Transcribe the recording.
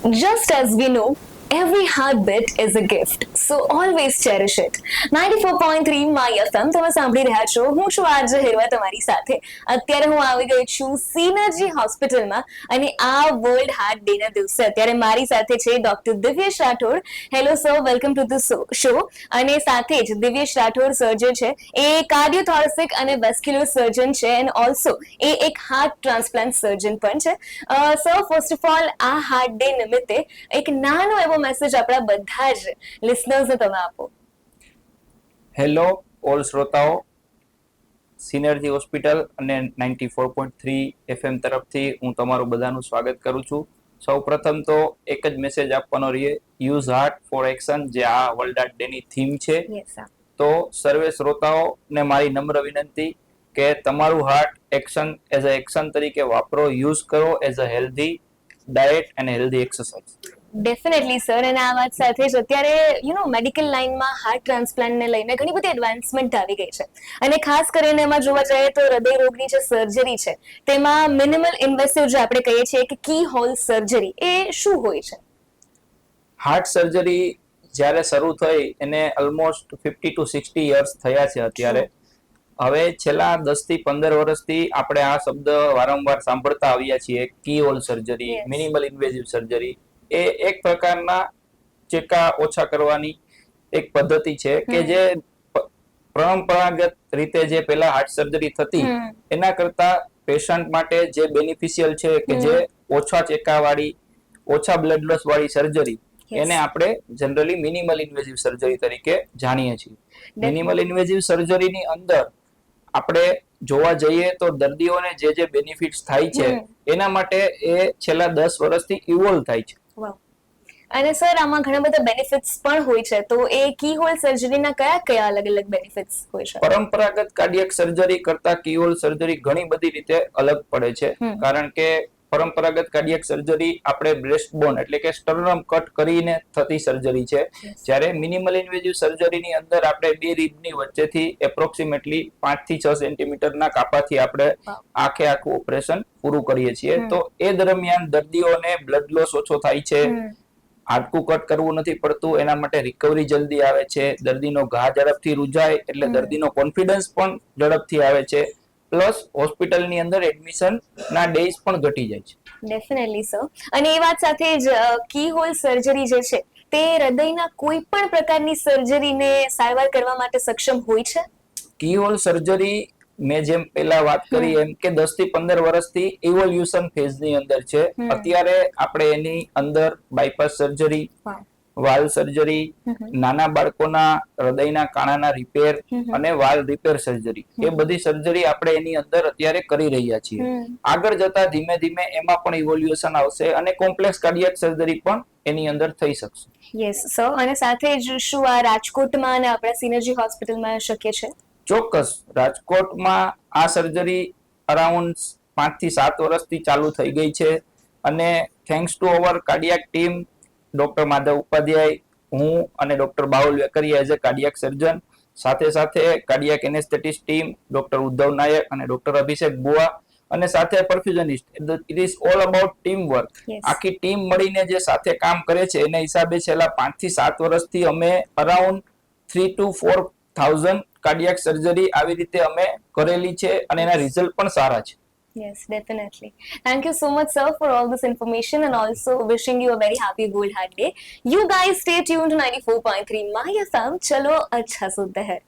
Just as we know, every heartbeat is a gift, so always cherish it. 94.3 my FM તમે સાંભળી રહ્યા છો. હું છું આજે હિરવા તમારી સાથે. અત્યારે હું આવી ગઈ છું સિનર્જી હોસ્પિટલમાં અને આ વર્લ્ડ હાર્ટ ડે ના દિવસે અત્યારે મારી સાથે છે doctor Divyesh Rathod. Hello sir, welcome to the show. અને સાથે જ દિવ્યેશ રાઠોડ સર જે છે એ કાર્ડિયોથોરેસિક અને વેસ્ક્યુલર સર્જન છે એન્ડ ઓલ્સો એ એક હાર્ટ ટ્રાન્સપ્લાન્ટ સર્જન પણ છે. સર, ફર્સ્ટ ઓફ ઓલ આ હાર્ટ ડે નિમિત્તે એક નાનો એવો મેસેજ આપણા બધા જ લિસનર્સને તમે આપો. હેલો ઓલ શ્રોતાઓ, સિનર્જી હોસ્પિટલ અને 94.3 FM તરફથી હું તમારું બધાનું સ્વાગત કરું છું. સૌ પ્રથમ તો એક જ મેસેજ આપવાનો રહીએ, યુઝ હાર્ટ ફોર એક્શન, જે આ વર્લ્ડ હાર્ટ ડે ની થીમ છે. તો સર્વે શ્રોતાઓને મારી નમ્ર વિનંતી કે તમારું હાર્ટ એક્શન તરીકે વાપરો, યુઝ કરો એઝ અ હેલ્ધી ડાયટ અને હેલ્ધી એક્સરસાઇઝ. ડેફિનેટલી સર, અને આ વાત સાથે જ અત્યારે મેડિકલ લાઇનમાં હાર્ટ ટ્રાન્સપ્લાન્ટને લઈને ઘણી બધી એડવાન્સમેન્ટ આવી ગઈ છે અને ખાસ કરીને એમાં જોવા જઈએ તો હૃદય રોગની જે સર્જરી છે તેમાં મિનિમલ ઇન્વેસિવ જે આપણે કહીએ છીએ કે કી હોલ સર્જરી, એ શું હોય છે? હાર્ટ સર્જરી જ્યારે શરૂ થઈ એને ઓલમોસ્ટ 50 to 60 યર્સ થયા છે અત્યારે. હવે છેલ્લા 10 થી 15 વર્ષથી આપણે આ શબ્દ વારંવાર સાંભળતા આવ્યા છીએ, key hole surgery, minimal invasive surgery. એ એક પ્રકારના ચેકા ઓછા કરવાની એક પદ્ધતિ છે કે જે પરંપરાગત રીતે જે પેલા હાર્ટ સર્જરી થતી એના કરતા પેશન્ટ માટે જે બેનિફિશિયલ છે કે જે ઓછા ચેકાવાળી, ઓછા બ્લડ લોસ વાળી સર્જરી, એને આપણે જનરલી મિનિમલ ઇન્વેઝિવ સર્જરી તરીકે જાણીએ છીએ. મિનિમલ ઇન્વેઝિવ સર્જરીની અંદર આપણે જોવા જઈએ તો દર્દીઓને જે બેનિફિટ્સ થાય છે એના માટે એ છેલ્લા 10 વર્ષથી ઇવોલ્વ થાય છે. અને સર, આમાં ઘણા બધા બેનિફિટ્સ પણ હોય છે, તો એ કી હોલ સર્જરીના કયા અલગ અલગ બેનિફિટ્સ હોય છે? પરંપરાગત કાર્ડિયક સર્જરી કરતા કી હોલ સર્જરી ઘણી બધી રીતે અલગ પડે છે. કારણ કે પરંપરાગત કાર્ડિયક સર્જરી આપણે બ્રેસ્ટ બોન એટલે કે સ્ટર્નમ કટ કરીને થતી સર્જરી છે, જ્યારે મિનિમલ ઇન્વેઝિવ સર્જરીની અંદર આપણે બે રીબની વચ્ચેથી એપ્રોક્સિમેટલી 5 થી 6 સેન્ટીમીટરના કાપાથી આપણે આખું ઓપરેશન પૂરું કરીએ છીએ. તો એ દરમિયાન દર્દીઓને બ્લડ લોસ ઓછો થાય છે, હાડકું કટ કરવું નથી પડતું, એના માટે રિકવરી જલ્દી આવે છે, દર્દીનો ઘા ઝડપથી રૂજાય એટલે દર્દીનો કોન્ફિડન્સ પણ ઝડપથી આવે છે, પ્લસ હોસ્પિટલની અંદર એડમિશન ના ડેઝ પણ ઘટી જાય છે. Definitely sir. અને એ વાત સાથે જ કી હોલ સર્જરી જે છે તે હૃદયના કોઈ પણ પ્રકારની સર્જરીને સારવાર કરવા માટે સક્ષમ હોય છે? કી હોલ સર્જરી મેં જેમ પેલા વાત કરી એમ કે 10 થી 15 વર્ષથી ઇવોલ્યુશન ફેઝની અંદર છે. અત્યારે આપણે એની અંદર બાયપાસ સર્જરી, વાલ્વ સર્જરી, નાના બાળકોના હૃદયના કાણાના રિપેર અને વાલ્વ રિપેર સર્જરી, એ બધી સર્જરી આપણે એની અંદર અત્યારે કરી રહ્યા છીએ. આગળ જતા ધીમે ધીમે એમાં પણ ઇવોલ્યુશન આવશે અને કોમ્પ્લેક્સ કાર્ડિયક સર્જરી પણ એની અંદર થઈ શકશે. Yes sir. અને સાથે જ શું આ રાજકોટમાં અને આપણા સિનર્જી હોસ્પિટલમાં શક્ય છે? ચોક્કસ. રાજકોટમાં આ સર્જરી અરાઉન્ડ 5 થી 7 વર્ષથી ચાલુ થઈ ગઈ છે અને thanks to our cardiac team, doctor Madhav Upadhyay, હું અને doctor Baul Vekariya as a cardiac surgeon, સાથે સાથે cardiac anaesthetist team doctor Uddhav Nayak અને ડોક્ટર અભિષેક બુઆ, અને સાથે perfusionist. It is all about team work. આખી ટીમ મળીને જે સાથે કામ કરે છે એના હિસાબે છેલ્લા 5 થી 7 વર્ષથી અમે અરાઉન્ડ 3 to 4,000 કાર્ડિયાક સર્જરી આવી રીતે અમે કરેલી છે અને એના રિઝલ્ટ પણ સારા છે. Yes, definitely. Thank you so much, sir, for all this information and also wishing you a very happy World Heart Day. You guys stay tuned to 94.3 My FM. Chalo, अच्छा सुनते हैं.